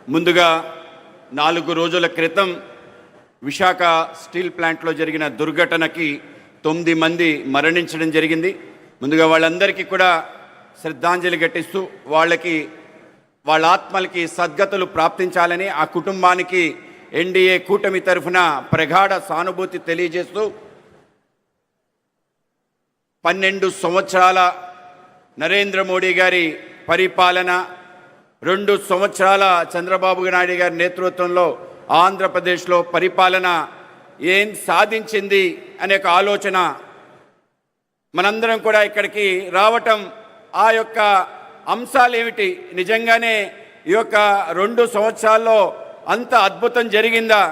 ముందుగా 4 రోజుల క్రితం విశాఖ స్టీల్ ప్లాంట్లో జరిగిన దుర్ఘటనకి 9 మంది మరణించడం జరిగింది. ముందుగా వాళ్ళందరికీ కూడా శ్రద్ధాంజలి ఘటిస్తూ వాళ్ళ ఆత్మలకి సద్గతులు ప్రాప్తించాలని ఆ కుటుంబానికి ఎన్డీఏ కూటమి తరఫున ప్రగాఢ సానుభూతి తెలియజేస్తూ 12 సంవత్సరాల నరేంద్ర మోడీ గారి పరిపాలన, 2 సంవత్సరాల చంద్రబాబు నాయుడు గారి నేతృత్వంలో ఆంధ్రప్రదేశ్లో పరిపాలన ఏం సాధించింది అనే ఒక ఆలోచన మనందరం కూడా ఇక్కడికి రావటం, ఆ యొక్క అంశాలు ఏమిటి, నిజంగానే ఈ యొక్క 2 సంవత్సరాల్లో అంత అద్భుతం జరిగిందా?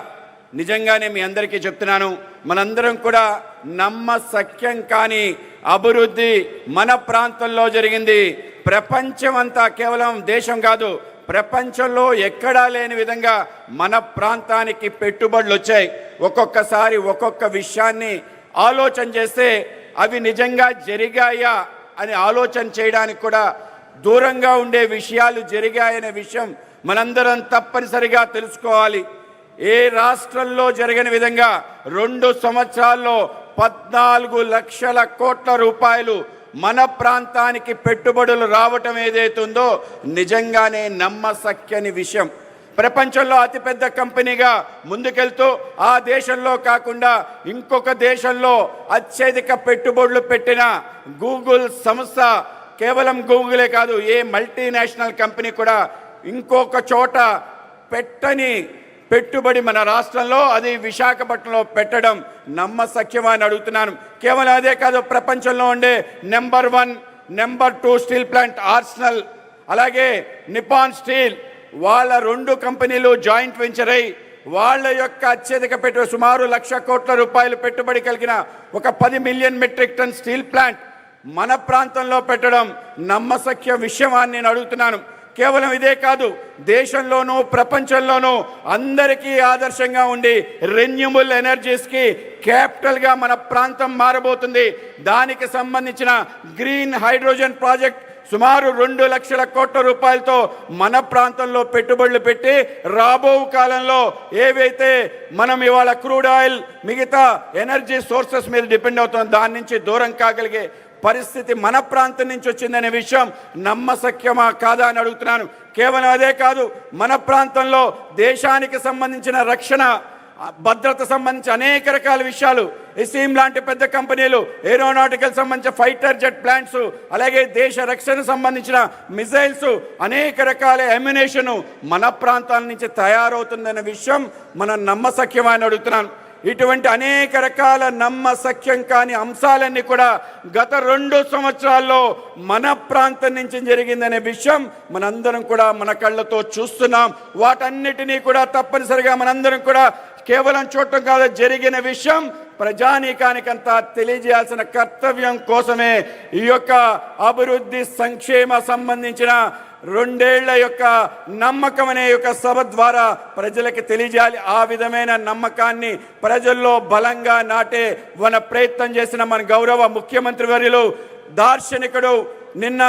నిజంగానే మీ అందరికీ చెప్తున్నాను, మనందరం కూడా నమ్మశక్యం కాని అభివృద్ధి మన ప్రాంతంలో జరిగింది. ప్రపంచం అంతా, కేవలం దేశం కాదు, ప్రపంచంలో ఎక్కడా లేని విధంగా మన ప్రాంతానికి పెట్టుబడులు వచ్చాయి. ఒక్కొక్కసారి ఒక్కొక్క విషయాన్ని ఆలోచన చేస్తే అవి నిజంగా జరిగాయా అని ఆలోచన చేయడానికి కూడా దూరంగా ఉండే విషయాలు జరిగాయనే విషయం మనందరం తప్పనిసరిగా తెలుసుకోవాలి. ఏ రాష్ట్రంలో జరగని విధంగా 2 సంవత్సరాల్లో 14 లక్షల కోట్ల రూపాయలు మన ప్రాంతానికి పెట్టుబడులు రావటం ఏదైతుందో నిజంగానే నమ్మశక్యని విషయం. ప్రపంచంలో అతిపెద్ద కంపెనీగా ముందుకెళ్తూ ఆ దేశంలో కాకుండా ఇంకొక దేశంలో అత్యధిక పెట్టుబడులు పెట్టిన గూగుల్ సంస్థ, కేవలం గూగులే కాదు, ఏ మల్టీనేషనల్ కంపెనీ కూడా ఇంకొక చోట పెట్టని పెట్టుబడి మన రాష్ట్రంలో, అది విశాఖపట్నంలో పెట్టడం నమ్మశక్యమా అని అడుగుతున్నాను. కేవలం అదే కాదు, ప్రపంచంలో ఉండే number 1, number 2 steel plant Arsenal, అలాగే నిపాన్ స్టీల్, వాళ్ళ 2 కంపెనీలు జాయింట్ వెంచర్ అయి వాళ్ళ యొక్క అత్యధిక పెట్టుబడి సుమారు 1,00,000 కోట్ల రూపాయలు పెట్టుబడి కలిగిన ఒక 10 million metric ton steel plant మన ప్రాంతంలో పెట్టడం నమ్మశక్య విషయమా అని నేను అడుగుతున్నాను. కేవలం ఇదే కాదు, దేశంలోనూ ప్రపంచంలోనూ అందరికీ ఆదర్శంగా ఉండి రెన్యూబుల్ ఎనర్జీస్కి క్యాపిటల్గా మన ప్రాంతం మారబోతుంది. దానికి సంబంధించిన గ్రీన్ హైడ్రోజన్ ప్రాజెక్ట్ సుమారు 2 లక్షల కోట్ల రూపాయలతో మన ప్రాంతంలో పెట్టుబడులు పెట్టి రాబో కాలంలో ఏవైతే మనం ఇవాళ క్రూడ్ ఆయిల్, మిగతా ఎనర్జీ సోర్సెస్ మీద డిపెండ్ అవుతాం, దాని నుంచి దూరం కాగలిగే పరిస్థితి మన ప్రాంతం నుంచి వచ్చిందనే విషయం నమ్మశక్యమా కాదా అని అడుగుతున్నాను. కేవలం అదే కాదు, మన ప్రాంతంలో దేశానికి సంబంధించిన రక్షణ, భద్రత సంబంధించి అనేక రకాల విషయాలు, ఎసీమ్ లాంటి పెద్ద కంపెనీలు, ఏరోనాటికల్ సంబంధించిన ఫైటర్ జెట్ ప్లాంట్స్, అలాగే దేశ రక్షణ సంబంధించిన మిసైల్స్, అనేక రకాల అమ్యునేషన్ మన ప్రాంతాల నుంచి తయారవుతుందనే విషయం మనం నమ్మశక్యమా అని అడుగుతున్నాను. ఇటువంటి అనేక రకాల నమ్మశక్యం కాని అంశాలన్నీ కూడా గత 2 సంవత్సరాల్లో మన ప్రాంతం నుంచి జరిగిందనే విషయం మనందరం కూడా మన కళ్ళతో చూస్తున్నాం. వాటన్నిటినీ కూడా తప్పనిసరిగా మనందరం కూడా కేవలం చూడటం కాదు, జరిగిన విషయం ప్రజానీకానికంతా తెలియజేయాల్సిన కర్తవ్యం కోసమే ఈ యొక్క అభివృద్ధి సంక్షేమ సంబంధించిన 2 ఏళ్ల యొక్క నమ్మకం అనే యొక్క సభ ద్వారా ప్రజలకు తెలియజేయాలి. ఆ విధమైన నమ్మకాన్ని ప్రజల్లో బలంగా నాటే మన ప్రయత్నం చేసిన మన గౌరవ ముఖ్యమంత్రి వర్యులు, దార్శనికుడు, నిన్న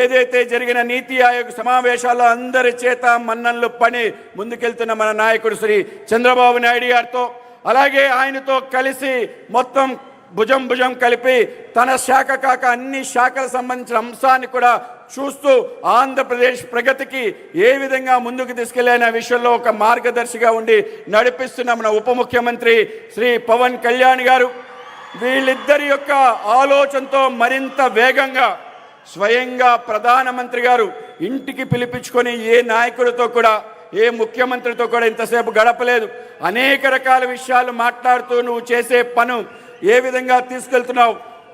ఏదైతే జరిగిన నీతి ఆయోగ్ సమావేశాల్లో అందరి చేత మన్ననలు పని ముందుకెళ్తున్న మన నాయకుడు శ్రీ చంద్రబాబు నాయుడు గారితో, అలాగే ఆయనతో కలిసి మొత్తం భుజం కలిపి తన శాఖ కాక అన్ని శాఖలకు సంబంధించిన అంశాన్ని కూడా చూస్తూ ఆంధ్రప్రదేశ్ ప్రగతికి ఏ విధంగా ముందుకు తీసుకెళ్లే విషయంలో ఒక మార్గదర్శిగా ఉండి నడిపిస్తున్న మన ఉప ముఖ్యమంత్రి శ్రీ పవన్ కళ్యాణ్ గారు, వీళ్ళిద్దరి యొక్క ఆలోచనతో మరింత వేగంగా స్వయంగా ప్రధానమంత్రి గారు ఇంటికి పిలిపించుకొని ఏ నాయకుడితో కూడా, ఏ ముఖ్యమంత్రితో కూడా ఇంతసేపు గడపలేదు. అనేక రకాల విషయాలు మాట్లాడుతూ నువ్వు చేసే పను ఏ విధంగా తీసుకెళ్తున్నావు,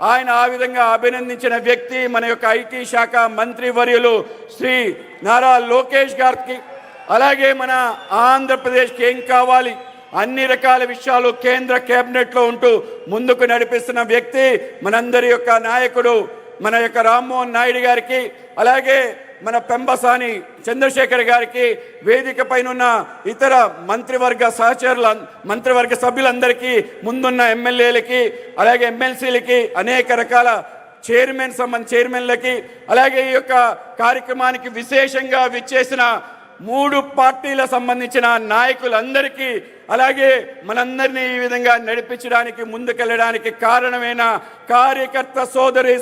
ఆయన ఆ విధంగా అభినందించిన వ్యక్తి మన యొక్క ఐటీ శాఖ మంత్రి వర్యులు శ్రీ నారా లోకేష్ గారికి, అలాగే మన ఆంధ్రప్రదేశ్కి ఏం కావాలి అన్ని రకాల విషయాలు కేంద్ర కేబినెట్లో ఉంటూ ముందుకు నడిపిస్తున్న వ్యక్తి మనందరి యొక్క నాయకుడు మన యొక్క రామ్మోహన్ నాయుడు గారికి, అలాగే మన పెంబసాని చంద్రశేఖర్ గారికి, వేదిక పైన ఉన్న ఇతర మంత్రివర్గ సభ్యులందరికీ, ముందున్న ఎమ్మెల్యేలకి, అలాగే ఎమ్మెల్సీలకి, అనేక రకాల చైర్మన్లకి, అలాగే ఈ యొక్క కార్యక్రమానికి విశేషంగా విచ్చేసిన మూడు పార్టీల సంబంధించిన నాయకులందరికీ, అలాగే మనందరినీ ఈ విధంగా నడిపించడానికి ముందుకెళ్ళడానికి కారణమైన కార్యకర్త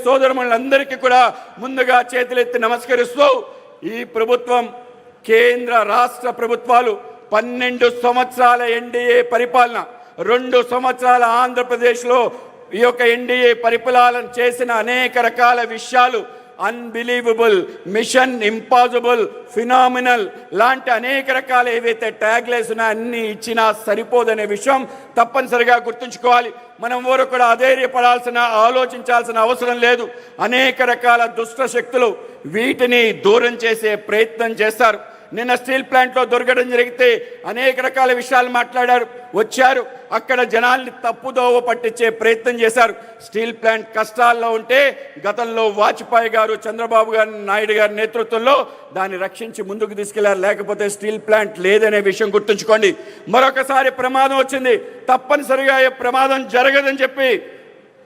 సోదరులందరికీ కూడా ముందుగా చేతులెత్తి నమస్కరిస్తూ, ఈ ప్రభుత్వం కేంద్ర రాష్ట్ర ప్రభుత్వాలు 12 సంవత్సరాల ఎన్డీఏ పరిపాలన, 2 సంవత్సరాల ఆంధ్రప్రదేశ్లో ఈ యొక్క ఎన్డీఏ పరిపాలన చేసిన అనేక రకాల విషయాలు, అన్బిలీవబుల్, మిషన్ ఇంపాసిబుల్, ఫినామినల్ లాంటి అనేక రకాల ఏవైతే ట్యాగ్లైన్స్ ఉన్నాయో అన్ని ఇచ్చినా సరిపోదనే విషయం తప్పనిసరిగా గుర్తుంచుకోవాలి. మనం ఎవరు కూడా అధైర్యపడాల్సిన, ఆలోచించాల్సిన అవసరం లేదు. అనేక రకాల దుష్ట శక్తులు వీటిని దూరం చేసే ప్రయత్నం చేస్తారు. నిన్న స్టీల్ ప్లాంట్లో దొరకడం జరిగితే అనేక రకాల విషయాలు మాట్లాడారు, వచ్చారు, అక్కడ జనాల్ని తప్పుదోవ పట్టించే ప్రయత్నం చేశారు. స్టీల్ ప్లాంట్ కష్టాల్లో ఉంటే గతంలో వాజ్పేయి గారు, చంద్రబాబు నాయుడు గారి నేతృత్వంలో దాన్ని రక్షించి ముందుకు తీసుకెళ్లారు. లేకపోతే స్టీల్ ప్లాంట్ లేదనే విషయం గుర్తుంచుకోండి. మరొకసారి ప్రమాదం వచ్చింది, తప్పనిసరిగా ప్రమాదం జరగదని చెప్పి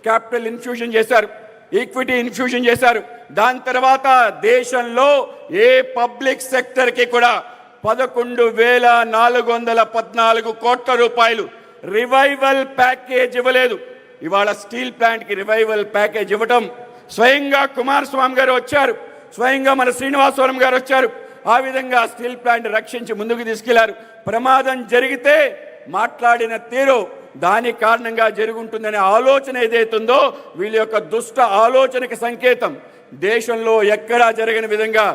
క్యాపిటల్ ఇన్ఫ్యూజన్ చేశారు, ఈక్విటీ ఇన్ఫ్యూజన్ చేశారు. దాని తర్వాత దేశంలో ఏ పబ్లిక్ సెక్టర్కి కూడా 11,414 కోట్ల రూపాయలు రివైవల్ ప్యాకేజ్ ఇవ్వలేదు. ఇవాళ స్టీల్ ప్లాంట్కి రివైవల్ ప్యాకేజ్ ఇవ్వటం, స్వయంగా కుమారస్వామి గారు వచ్చారు, స్వయంగా మన శ్రీనివాసవరం గారు వచ్చారు. ఆ విధంగా స్టీల్ ప్లాంట్ రక్షించి ముందుకు తీసుకెళ్లారు. ప్రమాదం జరిగితే మాట్లాడిన తీరు దాని కారణంగా జరుగుంటుందనే ఆలోచన ఏదైతుందో వీళ్ళ యొక్క దుష్ట ఆలోచనకి సంకేతం. దేశంలో ఎక్కడా జరగని విధంగా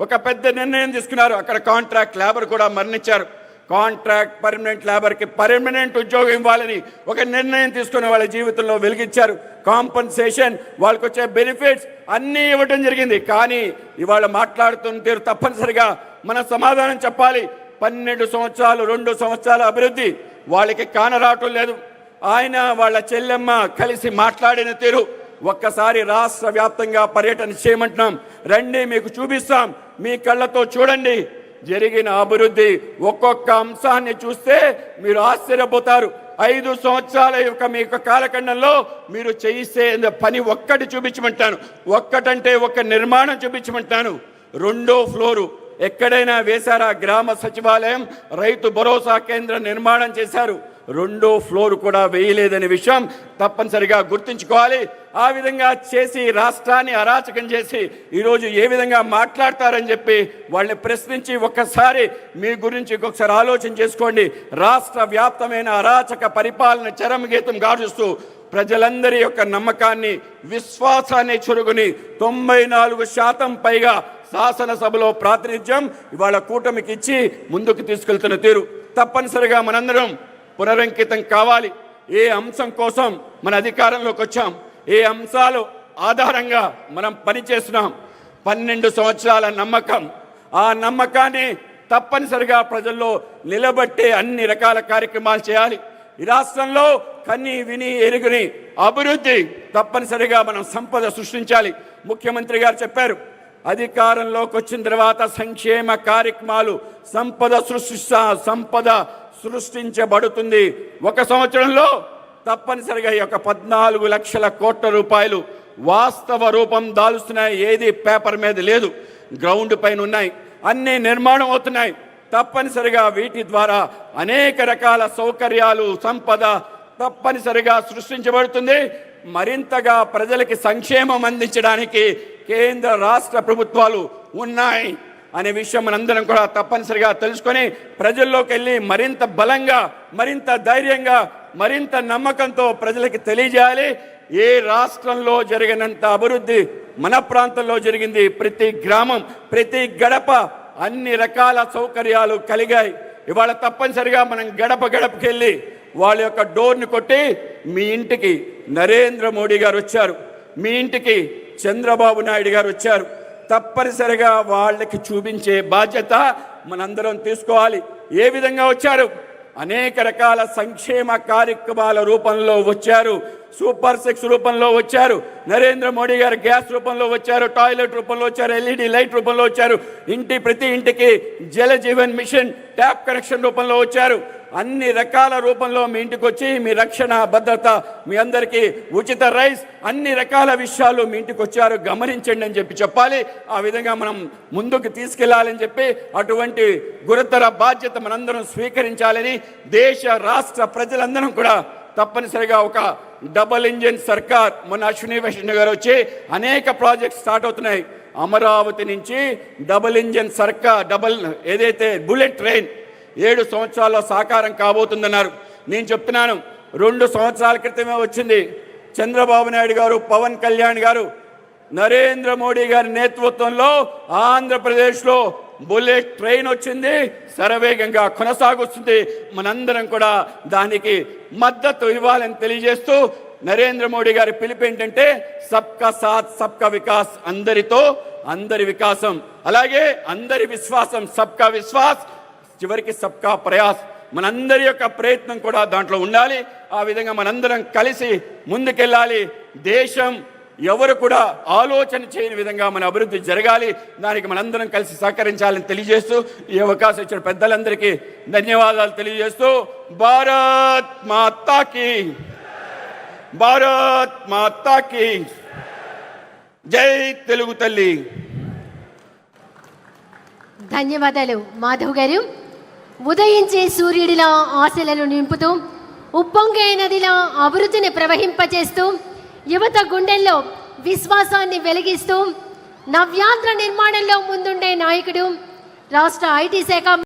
ఒక పెద్ద నిర్ణయం తీసుకున్నారు. అక్కడ కాంట్రాక్ట్ లేబర్ కూడా మరణించారు. కాంట్రాక్ట్ పర్మనెంట్ లేబర్కి పర్మనెంట్ ఉద్యోగం ఇవ్వాలని ఒక నిర్ణయం తీసుకుని వాళ్ళ జీవితంలో వెలిగించారు. కాంపన్సేషన్, వాళ్ళకి వచ్చే బెనిఫిట్స్ అన్నీ ఇవ్వడం జరిగింది. కానీ ఇవాళ మాట్లాడుతున్న తీరు తప్పనిసరిగా మన సమాధానం చెప్పాలి. 12 సంవత్సరాలు, 2 సంవత్సరాల అభివృద్ధి వాళ్ళకి కానరావటం లేదు. ఆయన వాళ్ళ చెల్లెమ్మ కలిసి మాట్లాడిన తీరు, ఒక్కసారి రాష్ట్ర వ్యాప్తంగా పర్యటన చేయమంటున్నాం, రండి మీకు చూపిస్తాం, మీ కళ్ళతో చూడండి జరిగిన అభివృద్ధి. ఒక్కొక్క అంశాన్ని చూస్తే మీరు ఆశ్చర్యపోతారు. 5 సంవత్సరాల యొక్క మీ యొక్క కాలఖండంలో మీరు చేసే పని ఒక్కటి చూపించమంటాను. ఒక్కటంటే ఒక నిర్మాణం చూపించమంటాను. 2వ ఫ్లోరు ఎక్కడైనా వేశారా? గ్రామ సచివాలయం, రైతు భరోసా కేంద్రం నిర్మాణం చేశారు. 2వ ఫ్లోర్ కూడా వేయలేదనే విషయం తప్పనిసరిగా గుర్తుంచుకోవాలి. ఆ విధంగా చేసి రాష్ట్రాన్ని అరాచకం చేసి ఈరోజు ఏ విధంగా మాట్లాడతారని చెప్పి వాళ్ళని ప్రశ్నించి ఒక్కసారి మీ గురించి ఒకసారి ఆలోచన చేసుకోండి. రాష్ట్ర వ్యాప్తమైన అరాచక పరిపాలన చరమగీతం గారుస్తూ ప్రజలందరి యొక్క నమ్మకాన్ని, విశ్వాసాన్ని చురుగుని 94% పైగా శాసనసభలో ప్రాతినిధ్యం ఇవాళ కూటమికి ఇచ్చి ముందుకు తీసుకెళ్తున్న తీరు తప్పనిసరిగా మనందరం పునరంకితం కావాలి. ఏ అంశం కోసం మన అధికారంలోకి వచ్చాం, ఏ అంశాలు ఆధారంగా మనం పనిచేస్తున్నాం, 12 సంవత్సరాల నమ్మకం, ఆ నమ్మకాన్ని తప్పనిసరిగా ప్రజల్లో నిలబట్టే అన్ని రకాల కార్యక్రమాలు చేయాలి. ఈ రాష్ట్రంలో కన్ని విని ఎరుగుని అభివృద్ధి తప్పనిసరిగా మనం సంపద సృష్టించాలి. ముఖ్యమంత్రి గారు చెప్పారు, అధికారంలోకి వచ్చిన తర్వాత సంక్షేమ కార్యక్రమాలు సంపద సృష్టించబడుతుంది. 1 సంవత్సరంలో తప్పనిసరిగా ఈ యొక్క 14 లక్షల కోట్ల రూపాయలు వాస్తవ రూపం దాలుస్తున్నాయి. ఏది పేపర్ మీద లేదు, గ్రౌండ్ పైన ఉన్నాయి, అన్నీ నిర్మాణం అవుతున్నాయి. తప్పనిసరిగా వీటి ద్వారా అనేక రకాల సౌకర్యాలు, సంపద తప్పనిసరిగా సృష్టించబడుతుంది. మరింతగా ప్రజలకి సంక్షేమం అందించడానికి కేంద్ర రాష్ట్ర ప్రభుత్వాలు ఉన్నాయి అనే విషయం మనందరం కూడా తప్పనిసరిగా తెలుసుకొని ప్రజల్లోకి వెళ్ళి మరింత బలంగా, మరింత ధైర్యంగా, మరింత నమ్మకంతో ప్రజలకి తెలియజేయాలి. ఏ రాష్ట్రంలో జరిగినంత అభివృద్ధి మన ప్రాంతంలో జరిగింది. ప్రతి గ్రామం, ప్రతి గడప అన్ని రకాల సౌకర్యాలు కలిగాయి. ఇవాళ తప్పనిసరిగా మనం గడపకి వెళ్ళి వాళ్ళ యొక్క డోర్ని కొట్టి మీ ఇంటికి నరేంద్ర మోడీ గారు వచ్చారు, మీ ఇంటికి చంద్రబాబు నాయుడు గారు వచ్చారు. తప్పనిసరిగా వాళ్ళకి చూపించే బాధ్యత మనందరం తీసుకోవాలి. ఏ విధంగా వచ్చారు? అనేక రకాల సంక్షేమ కార్యక్రమాల రూపంలో వచ్చారు. సూపర్ సిక్స్ రూపంలో వచ్చారు, నరేంద్ర మోడీ గారు గ్యాస్ రూపంలో వచ్చారు, టాయిలెట్ రూపంలో వచ్చారు, ఎల్ఈడి లైట్ రూపంలో వచ్చారు, ప్రతి ఇంటికి Jal Jeevan machine tap connection రూపంలో వచ్చారు. అన్ని రకాల రూపంలో మీ ఇంటికి వచ్చి మీ రక్షణ భద్రత, మీ అందరికీ ఉచిత రైస్, అన్ని రకాల విషయాలు మీ ఇంటికి వచ్చారు, గమనించండి అని చెప్పాలి. ఆ విధంగా మనం ముందుకు తీసుకెళ్లాలని చెప్పి అటువంటి గురుతర బాధ్యత మనందరం స్వీకరించాలని దేశ రాష్ట్ర ప్రజలందరం కూడా తప్పనిసరిగా ఒక డబుల్ ఇంజిన్ సర్కార్, మొన్న అశ్విని వైష్ణవ్ గారు వచ్చి అనేక ప్రాజెక్ట్స్ స్టార్ట్ అవుతున్నాయి. అమరావతి నుంచి డబుల్ ఇంజిన్ సర్కార్, ఏదైతే బుల్లెట్ ట్రైన్ 7 సంవత్సరాల్లో సాకారం కాబోతుందన్నారు. నేను చెప్తున్నాను, 2 సంవత్సరాల క్రితమే వచ్చింది. చంద్రబాబు నాయుడు గారు, పవన్ కళ్యాణ్ గారు, నరేంద్ర మోడీ గారి నేతృత్వంలో ఆంధ్రప్రదేశ్లో బుల్లెట్ ట్రైన్ వచ్చింది, శరవేగంగా కొనసాగుతుంది. మనందరం కూడా దానికి మద్దతు ఇవ్వాలని తెలియజేస్తూ నరేంద్ర మోడీ గారి పిలుపు ఏంటంటే సబ్కా సాత్ సబ్కా వికాస్, అందరితో అందరి వికాసం, అలాగే అందరి విశ్వాసం, సబ్కా విశ్వాస్, చివరికి సబ్కా ప్రయాస్, మనందరి యొక్క ప్రయత్నం కూడా దాంట్లో ఉండాలి. ఆ విధంగా మనందరం కలిసి ముందుకెళ్ళాలి. దేశం ఎవరు కూడా ఆలోచన చేయని విధంగా మన అభివృద్ధి జరగాలి. దానికి మనందరం కలిసి సహకరించాలని తెలియజేస్తూ ఈ అవకాశం ఇచ్చిన పెద్దలందరికీ ధన్యవాదాలు తెలియజేస్తూ భారత్ మాతాకి, భారత్ మాతాకి జై తెలుగు తల్లి. ధన్యవాదాలు మాధవ్ గారు. ఉదయించే సూర్యుడిలా ఆశలను నింపుతూ, ఉప్పొంగే నదిలా అభివృద్ధిని ప్రవహింపచేస్తూ, యువత గుండెల్లో విశ్వాసాన్ని వెలిగిస్తూ, నవ్యాంధ్ర నిర్మాణంలో ముందుండే నాయకుడు, రాష్ట్ర ఐటీ శాఖ